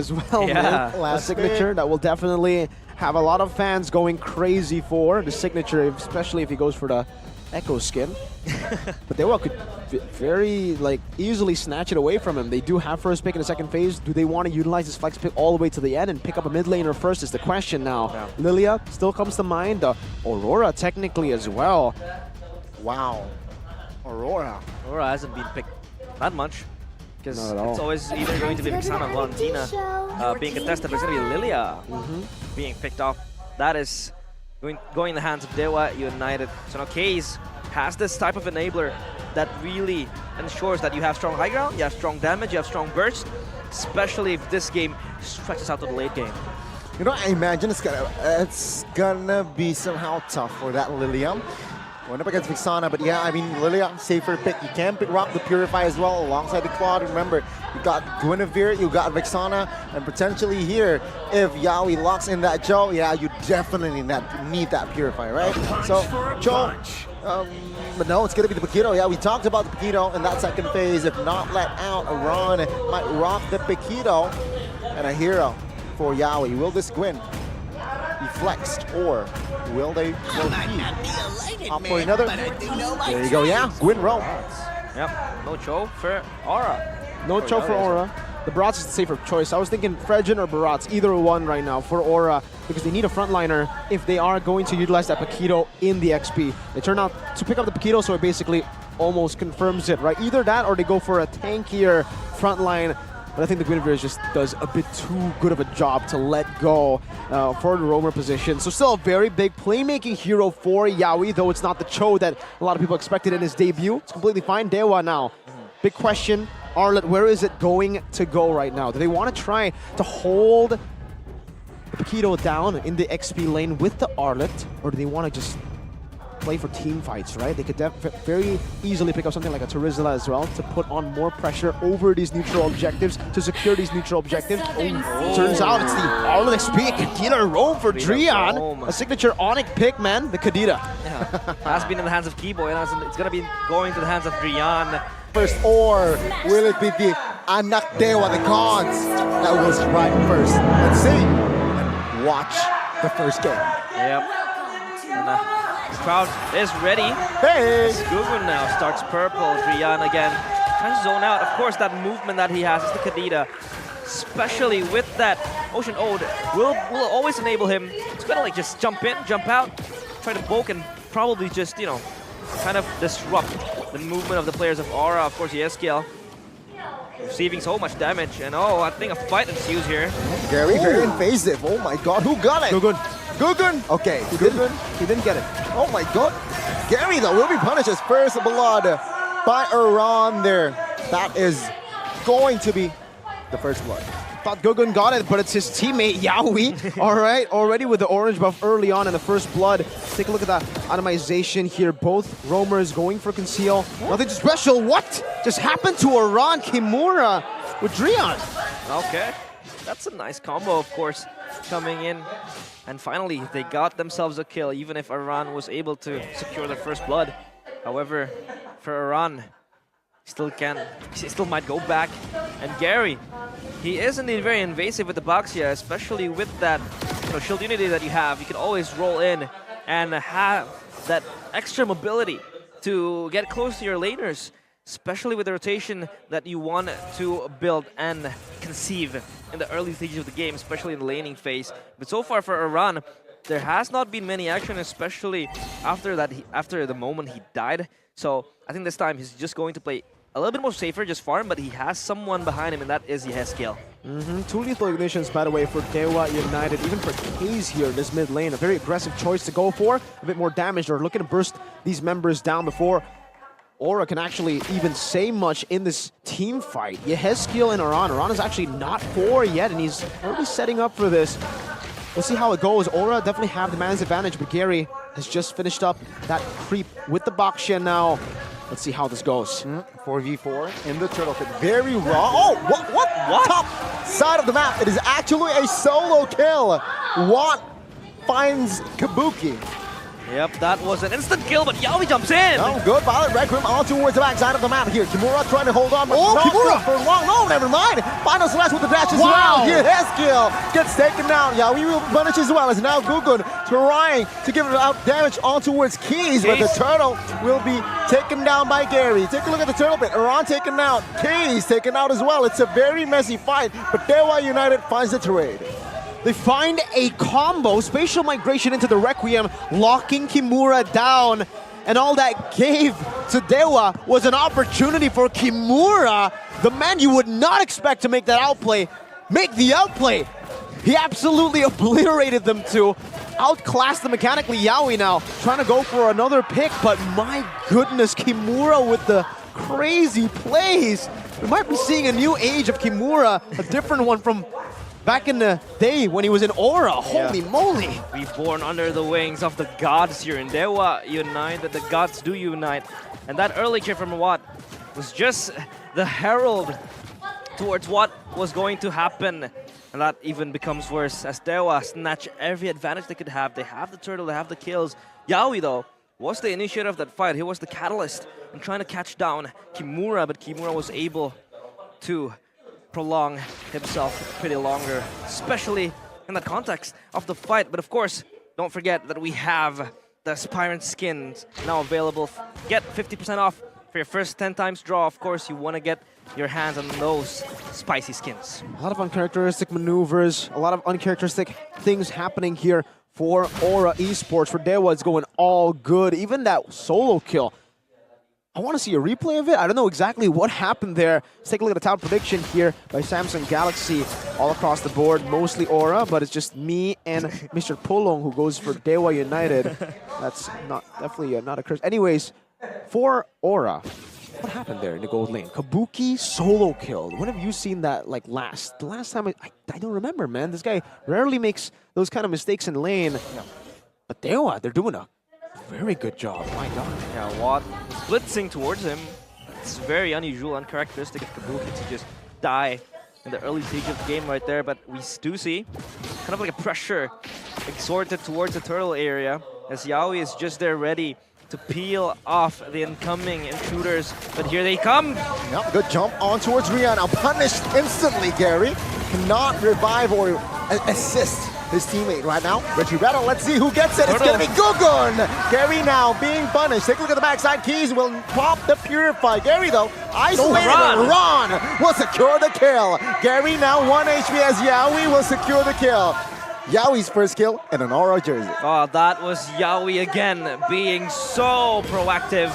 as well. Yeah. A signature that will definitely have a lot of fans going crazy for the signature, especially if he goes for the Echo skin. But Dewa could very easily snatch it away from him. They do have first pick in the second phase. Do they want to utilize this flex pick all the way to the end and pick up a mid laner first is the question now. Yeah. Lilia still comes to mind. Aurora technically as well. Wow. Aurora. Aurora hasn't been picked that much. Because Not at all. it's always either going to be Vixana or Valentina being contested, but it's going to be Lilia being picked off. That is going in the hands of Dewa United. So now Kaze has this type of enabler that really ensures that you have strong high ground, you have strong damage, you have strong burst, especially if this game stretches out to the late game. You know, I imagine it's gonna be somehow tough for that Lilia. Going up against Vixana, but yeah, I mean, Lilia, safer pick. You can pick Rock the Purify as well alongside the Claude. Remember, you got Guinevere, you got Vixana, and potentially here, if Yawi locks in that Joe, yeah, you definitely need that Purify, right? So, Joe, but no, it's going to be the Paquito. Yeah, we talked about the Paquito in that second phase. If not let out, Iran might rock the Paquito. And a hero for Yawi. Will this Gwyn be flexed, or will they opt for another? There you go, yeah, Gwyn roll. Yep, no Cho for Aura. No Cho for Aura. The Barats is the safer choice. I was thinking Fredgen or Barats, either one right now for Aura, because they need a frontliner if they are going to utilize that Paquito in the XP. They turn out to pick up the Paquito, so it basically almost confirms it, right? Either that or they go for a tankier frontline. But I think the Guinevere just does a bit too good of a job to let go for the roamer position. So still a very big playmaking hero for Yawi, though it's not the Cho that a lot of people expected in his debut. It's completely fine. Dewa now. Big question, Arlet, where is it going to go right now? Do they want to try to hold the Paquito down in the XP lane with the Arlet, or do they want to just play for team fights, right? They could very easily pick up something like a Terizla as well to put on more pressure over these neutral objectives, to secure these neutral objectives. Turns out it's the Arlet XP, Kadita roam for Drian. A signature Onic pick, man, the Kadita. Yeah, has been in the hands of Kibo, and it's going to be going to the hands of Drian. First, or will it be the Anak Dewa, the gods, that will strike first? Let's see. And watch the first game. Yep. And, the crowd is ready. Hey! Gugun now starts purple. Drian again trying to zone out. Of course, that movement that he has is the Kadita, especially with that Ocean Ode, will always enable him to kind of just jump in, jump out, try to poke, and probably just, kind of disrupt the movement of the players of Aura. Of course, Yeskiel receiving so much damage, and I think a fight ensues here. Very invasive. Oh my god, who got it? Gugun. Gugun? Okay, He didn't get it. Oh my god. Gary, though, will be punished as first blood by Iran there. That is going to be the first blood. Thought Gugun got it, but it's his teammate Yawi. All right, already with the orange buff early on in the first blood. Take a look at that itemization here. Both roamers going for conceal. Nothing too special. What just happened to Iran Kimura with Drian? Okay, that's a nice combo, of course, coming in. And finally, they got themselves a kill, even if Iran was able to secure their first blood. However, for Iran, he still might go back. And Gary, he is indeed very invasive with the Baxia, especially with that shield unity that you have. You can always roll in and have that extra mobility to get close to your laners, especially with the rotation that you want to build and conceive in the early stages of the game, especially in the laning phase. But so far for Iran, there has not been many action, especially after the moment he died. So I think this time he's just going to play a little bit more safer, just farm, but he has someone behind him, and that is Yeskiel. Two lethal ignitions, by the way, for Dewa United, even for Kaze here in this mid lane. A very aggressive choice to go for. A bit more damage. They're looking to burst these members down before Aura can actually even say much in this team fight. Yeskiel and Iran. Iran is actually not 4 yet, and he's already setting up for this. We'll see how it goes. Aura definitely have the man's advantage, but Gary has just finished up that creep with the Baksha now. Let's see how this goes. 4v4 in the turtle pit. Very raw. Oh, what? Top side of the map. It is actually a solo kill. Watt finds Kabuki. Yep, that was an instant kill, but Yawi jumps in. Oh, good. Violet Requiem all towards the backside of the map here. Kimura trying to hold on, but not Kimura! for long. No, never mind. Final slash with the dash as well. Here, his kill gets taken down. Yawi will punish as well as now Gugun trying to give it out damage on towards Keys, but the turtle will be taken down by Gary. Take a look at the turtle bit. Iran taken out. Keys taken out as well. It's a very messy fight, but Dewa United finds the trade. They find a combo, spatial migration into the Requiem, locking Kimura down. And all that gave to Dewa was an opportunity for Kimura, the man you would not expect to make that outplay, make the outplay. He absolutely obliterated them two, outclassed them mechanically. Yawi now trying to go for another pick, but my goodness, Kimura with the crazy plays. We might be seeing a new age of Kimura, a different one from back in the day when he was in Aura. Holy moly. Reborn under the wings of the gods here in Dewa United. The gods do unite. And that early kill from Watt was just the herald towards what was going to happen. And that even becomes worse as Dewa snatch every advantage they could have. They have the turtle, they have the kills. Yawi, though, was the initiator of that fight. He was the catalyst in trying to catch down Kimura, but Kimura was able to prolong himself pretty longer, especially in the context of the fight. But of course, don't forget that we have the Aspirant skins now available. Get 50% off for your first 10 times draw. Of course, you want to get your hands on those spicy skins. A lot of uncharacteristic maneuvers, a lot of uncharacteristic things happening here for Aura Esports. For Dewa, it's going all good. Even that solo kill, I want to see a replay of it. I don't know exactly what happened there. Let's take a look at the top prediction here by Samsung Galaxy all across the board. Mostly Aura, but it's just me and Mr. Pulong who goes for Dewa United. That's definitely not a curse. Anyways, for Aura, what happened there in the gold lane? Kabuki solo killed. When have you seen that like last? The last time, I don't remember, man. This guy rarely makes those kind of mistakes in lane. Yeah. But Dewa, they're doing a very good job. My God. Yeah, Watt blitzing towards him. It's very unusual, uncharacteristic of Kabuki to just die in the early stage of the game right there. But we do see kind of like a pressure exerted towards the turtle area as Yawi is just there ready to peel off the incoming intruders. But here they come. Yep, good jump on towards Rian. Now punished instantly, Gary. Cannot revive or assist his teammate right now. Retribetto, let's see who gets it. It's going to be Gugun. Gary now being punished. Take a look at the backside. Keys will pop the Purify. Gary, though, isolated. Ron will secure the kill. Gary now 1 HP as Yawi will secure the kill. Yawi's first kill in an Aura jersey. Oh, that was Yawi again, being so proactive.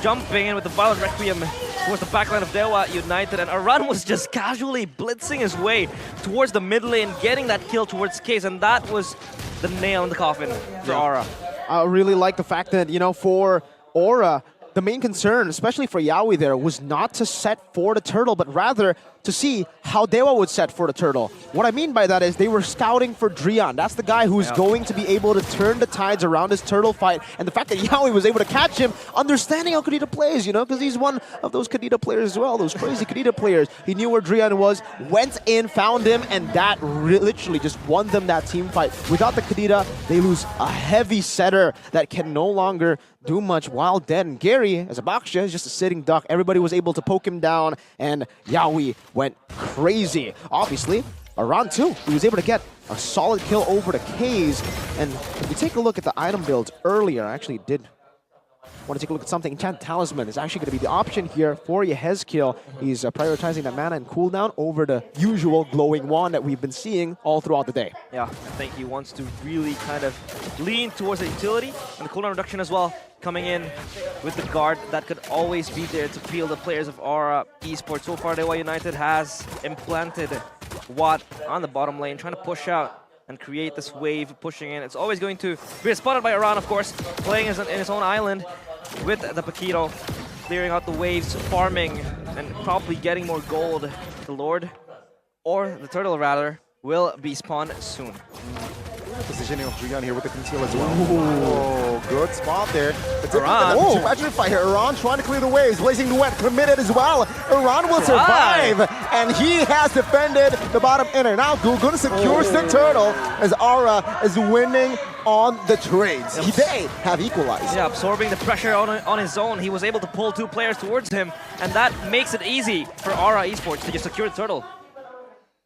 Jumping in with the Violet Requiem towards the backline of Dewa United, and Aran was just casually blitzing his way towards the mid lane, getting that kill towards Case, and that was the nail in the coffin for Aura. I really like the fact that, you know, for Aura, the main concern, especially for Yawi there, was not to set for the turtle, but rather to see how Dewa would set for the turtle. What I mean by that is they were scouting for Drian. That's the guy who's going to be able to turn the tides around this turtle fight. And the fact that Yawi was able to catch him, understanding how Kadita plays, you know, because he's one of those Kadita players as well, those crazy Kadita players. He knew where Drian was, went in, found him, and that literally just won them that team fight. Without the Kadita, they lose a heavy setter that can no longer do much while dead. And Gary, as a Baksha, is just a sitting duck. Everybody was able to poke him down, and Yawi went crazy. Obviously, Aran too. He was able to get a solid kill over the K's. And if you take a look at the item builds earlier, I actually did want to take a look at something. Enchant Talisman is actually going to be the option here for Yehezkiel. He's prioritizing that mana and cooldown over the usual glowing wand that we've been seeing all throughout the day. Yeah, I think he wants to really kind of lean towards the utility and the cooldown reduction as well, coming in with the guard that could always be there to peel the players of Aura Esports. So far, Dewa United has implanted Watt on the bottom lane, trying to push out and create this wave pushing in. It's always going to be spotted by Aran, of course, playing in his own island with the Paquito, clearing out the waves, farming, and probably getting more gold. The Lord, or the Turtle rather, will be spawned soon. Positioning of Drian here with the conceal as well. Oh, good spot there. Iran. Imagine fight here. Iran trying to clear the waves, blazing the wet, committed as well. Iran will survive, and he has defended the bottom inner. Now Gugun secures the turtle as Aura is winning on the trades. They have equalized. Yeah, absorbing the pressure on his own. He was able to pull 2 players towards him, and that makes it easy for Aura Esports to just secure the turtle.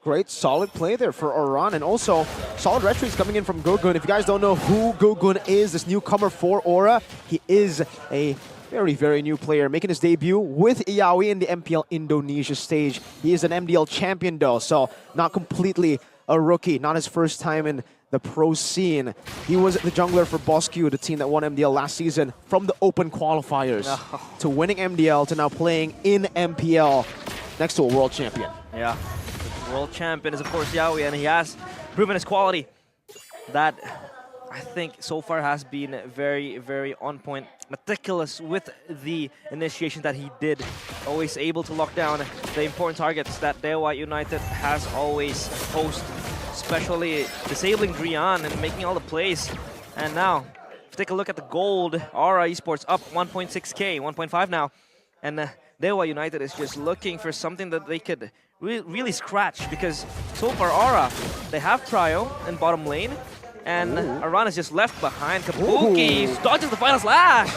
Great, solid play there for Oran, and also solid red trades coming in from Gugun. If you guys don't know who Gugun is, this newcomer for Aura, he is a very, very new player, making his debut with Yawi in the MPL Indonesia stage. He is an MDL champion though, so not completely a rookie, not his first time in the pro scene. He was the jungler for Bosque, the team that won MDL last season, from the open qualifiers to winning MDL to now playing in MPL next to a world champion. Yeah, the world champion is of course Yawi, and he has proven his quality. That, I think, so far has been very, very on point, meticulous with the initiation that he did. Always able to lock down the important targets that Dewa United has always posed, especially disabling Drian and making all the plays. And now, if you take a look at the gold, Aura Esports up 1.6k, 1.5 now. And Dewa United is just looking for something that they could really scratch, because so far Aura, they have Prio in bottom lane, and Aran is just left behind. Kabuki dodges the final slash.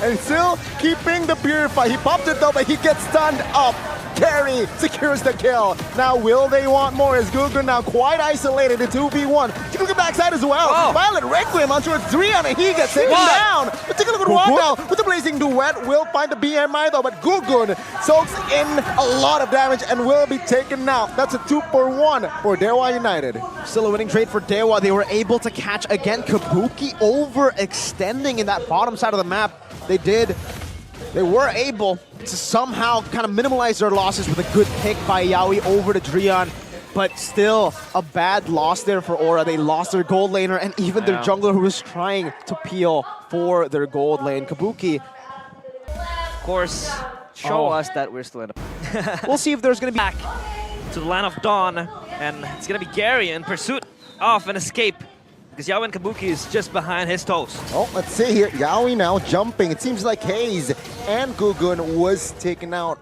And still keeping the Purify. He popped it though, but he gets stunned up. Carry secures the kill. Now, will they want more? Is Gugun now quite isolated in 2v1? Take a look at backside as well. Oh. Violet Requiem onto a 3 and he gets taken down. But take a look at Juan now with the Blazing Duet. Will find the BMI though, but Gugun soaks in a lot of damage and will be taken out. That's a 2-for-1 for Dewa United. Still a winning trade for Dewa. They were able to catch again Kabuki overextending in that bottom side of the map. They were able to somehow kind of minimize their losses with a good pick by Yawi over to Drian, but still a bad loss there for Aura. They lost their gold laner and even their jungler who was trying to peel for their gold lane. Kabuki, Of course, show us that we're still in a... We'll see if there's going to be... Back to the Land of Dawn, and it's going to be Gary in pursuit of an escape, because Yawi and Kabuki is just behind his toes. Oh, let's see here. Yawi now jumping. It seems like Hayes and Gugun was taken out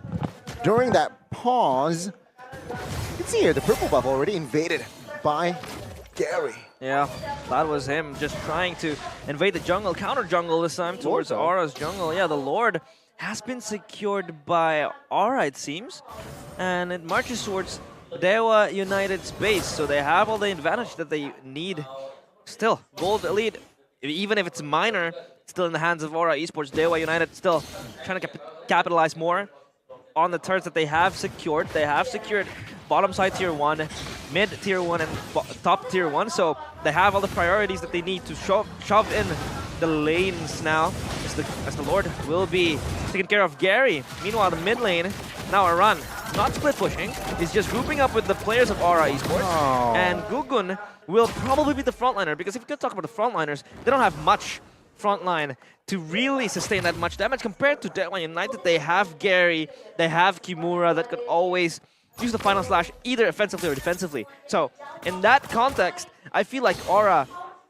during that pause. You can see here the purple buff already invaded by Gary. Yeah, that was him just trying to invade the jungle, counter jungle this time towards Aura's jungle. Yeah, the Lord has been secured by Aura, it seems, and it marches towards Dewa United's base, so they have all the advantage that they need. Still, gold lead, even if it's minor, still in the hands of Aura Esports. Dewa United still trying to capitalize more on the turrets that they have secured. They have secured bottom side tier 1, mid tier 1, and top tier 1, so they have all the priorities that they need to shove in the lanes now, as the Lord will be taking care of Gary. Meanwhile, the mid lane, now a run. Not split pushing, he's just grouping up with the players of Aura Esports, and Gugun will probably be the frontliner, because if you could talk about the frontliners, they don't have much frontline to really sustain that much damage compared to Dewa United. They have Gary, they have Kimura that could always use the final slash either offensively or defensively. So in that context, I feel like Aura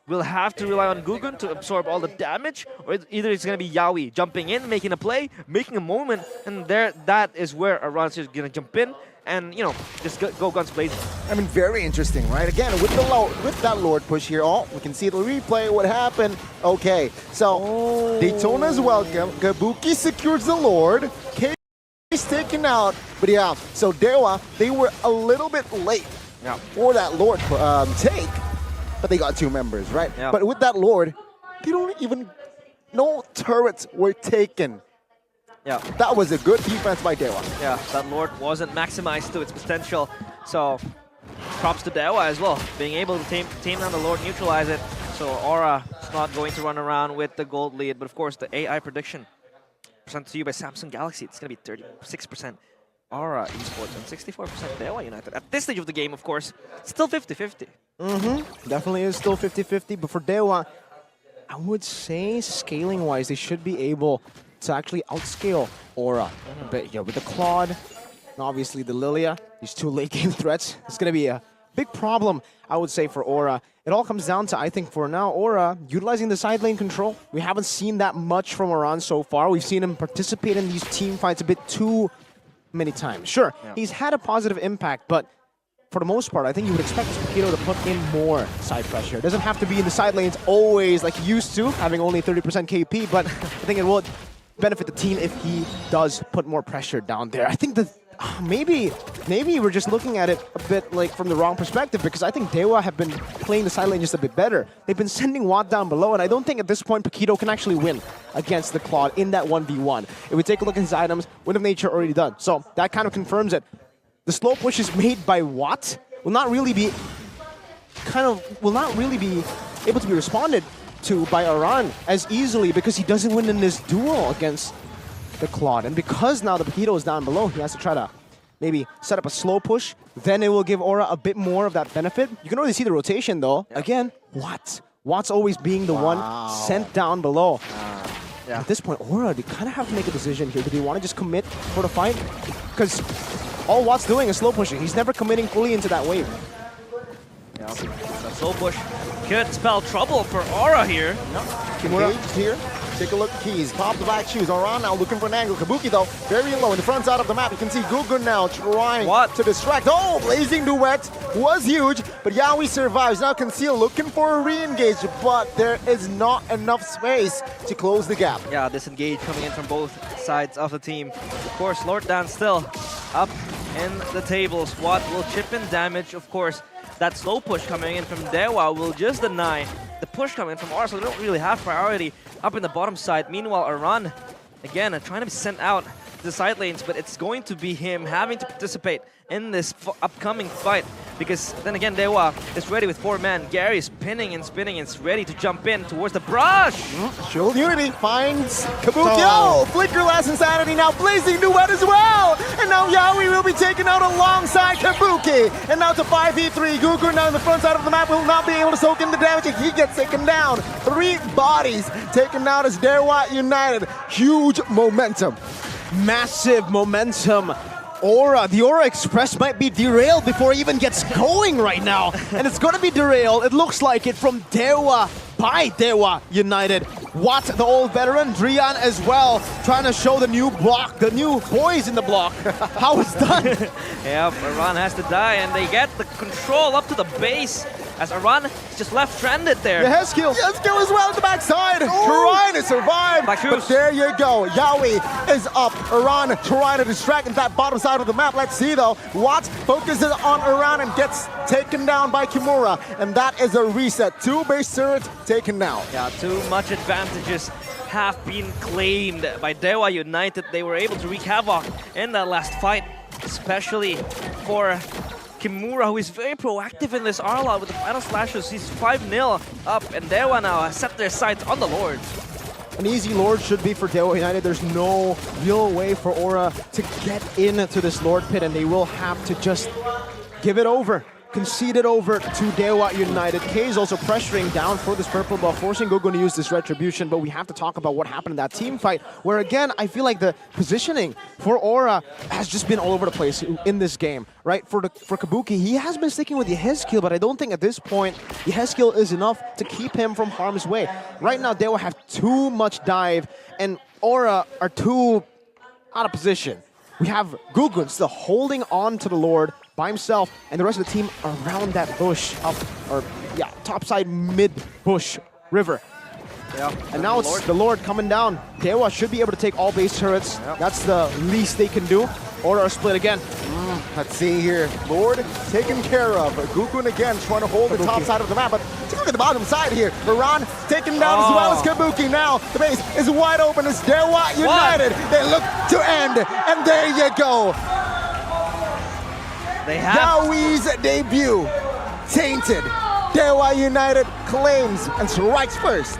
will have to rely on Gugun to absorb all the damage, or either it's going to be Yawi jumping in, making a play, making a moment, and that is where Aran's is going to jump in and, you know, just go guns blazing. I mean, very interesting, right? Again, with that Lord push here, we can see the replay, what happened. Okay, so Daytona's welcome. Kabuki secures the Lord. K is taken out. But yeah, so Dewa, they were a little bit late for that Lord take, but they got 2 members, right? Yeah. But with that Lord, they don't even, no turrets were taken. Yeah. That was a good defense by Dewa. Yeah, that Lord wasn't maximized to its potential. So props to Dewa as well, being able to tame down the Lord, neutralize it. So Aura is not going to run around with the gold lead. But of course, the AI prediction presented to you by Samsung Galaxy, it's going to be 36% Aura Esports and 64% Dewa United. At this stage of the game, of course, still 50-50. Definitely is still 50-50, but for Dewa, I would say scaling-wise, they should be able to actually outscale Aura. But yeah, with the Claude, and obviously the Lilia, these 2 late game threats, it's going to be a big problem, I would say, for Aura. It all comes down to, I think, for now, Aura utilizing the side lane control. We haven't seen that much from Aran so far. We've seen him participate in these team fights a bit too many times. Sure, he's had a positive impact, but for the most part, I think you would expect Paquito to put in more side pressure. It doesn't have to be in the side lanes always like he used to, having only 30% KP, but I think it will benefit the team if he does put more pressure down there. I think that maybe we're just looking at it a bit like from the wrong perspective, because I think Dewa have been playing the side lane just a bit better. They've been sending Watt down below, and I don't think at this point Paquito can actually win against the Claude in that 1v1. If we take a look at his items, Wind of Nature already done. So that kind of confirms it. The slow pushes made by Watt will not really be able to be responded to by Aran as easily, because he doesn't win in this duel against the Claude. And because now the Paquito is down below, he has to try to maybe set up a slow push. Then it will give Aura a bit more of that benefit. You can already see the rotation though. Yep. Again, Watt's always being the one sent down below. Yeah. At this point, Aura, they kind of have to make a decision here. Do they want to just commit for the fight? Because all Watt's doing is slow pushing. He's never committing fully into that wave. Yeah, that slow push could spell trouble for Aura here. Engaged here. Take a look at Keys. Pop the black shoes. Aran now looking for an angle. Kabuki though, very low in the front side of the map. You can see Gugun now trying to distract. Oh, blazing duet was huge, but Yaoi survives. Now Conceal looking for a re-engage, but there is not enough space to close the gap. Yeah, disengage coming in from both sides of the team. Of course, Lord Dan still up in the tables. Watt will chip in damage, of course. That slow push coming in from Dewa will just deny the push coming from Aura, so they don't really have priority up in the bottom side. Meanwhile, Aran, again, trying to be sent out to the side lanes, but it's going to be him having to participate in this upcoming fight, because then again, Dewa is ready with 4 men. Gary is pinning and spinning and is ready to jump in towards the brush. Shield Unity finds Kabuki. Oh, Flicker Last Insanity now blazing duet as well. And now Yaoi will be taken out alongside Kabuki. And now to 5v3. Gugu now in the front side of the map will not be able to soak in the damage, and he gets taken down. 3 bodies taken down as Dewa United. Huge momentum. Massive momentum. The Aura Express might be derailed before it even gets going right now. And it's going to be derailed, it looks like it, from Dewa by Dewa United. Watt, the old veteran, Drian as well, trying to show the new block, the new boys in the block, how it's done. Yeah, Aran has to die, and they get the control up to the base, as Aran is just left stranded there. The Heskill as well at the backside. Trying to survive, but there you go. Yaoi is up. Aran trying to distract that bottom side of the map. Let's see though. Watt focuses on Aran and gets taken down by Kimura, and that is a reset. 2 base turrets taken down. Yeah, too much advantages have been claimed by Dewa United. They were able to wreak havoc in that last fight, especially for Kimura, who is very proactive in this Arla with the final slashes. He's 5-0 up, and Dewa now has set their sights on the Lord. An easy Lord should be for Dewa United. There's no real way for Aura to get into this Lord pit, and they will have to just give it over. Concede it over to Dewa United. K is also pressuring down for this purple buff, forcing Gogo to use this retribution, but we have to talk about what happened in that team fight, where again, I feel like the positioning for Aura has just been all over the place in this game, right? For Kabuki, he has been sticking with the Heskill, but I don't think at this point the Heskill is enough to keep him from harm's way. Right now, Dewa have too much dive, and Aura are too out of position. We have Gugun still holding on to the Lord by himself, and the rest of the team around that bush top side mid bush river. Yeah, and now it's the Lord coming down. Dewa should be able to take all base turrets. Yep. That's the least they can do. Or are split again. Let's see here. Lord taken care of. Gukun again trying to hold the top side of the map, but take a look at the bottom side here. Baran taken down as well as Kabuki. Now the base is wide open as Dewa United. They look to end, and there you go. They have Yaoi's debut tainted. Dewa United claims and strikes first.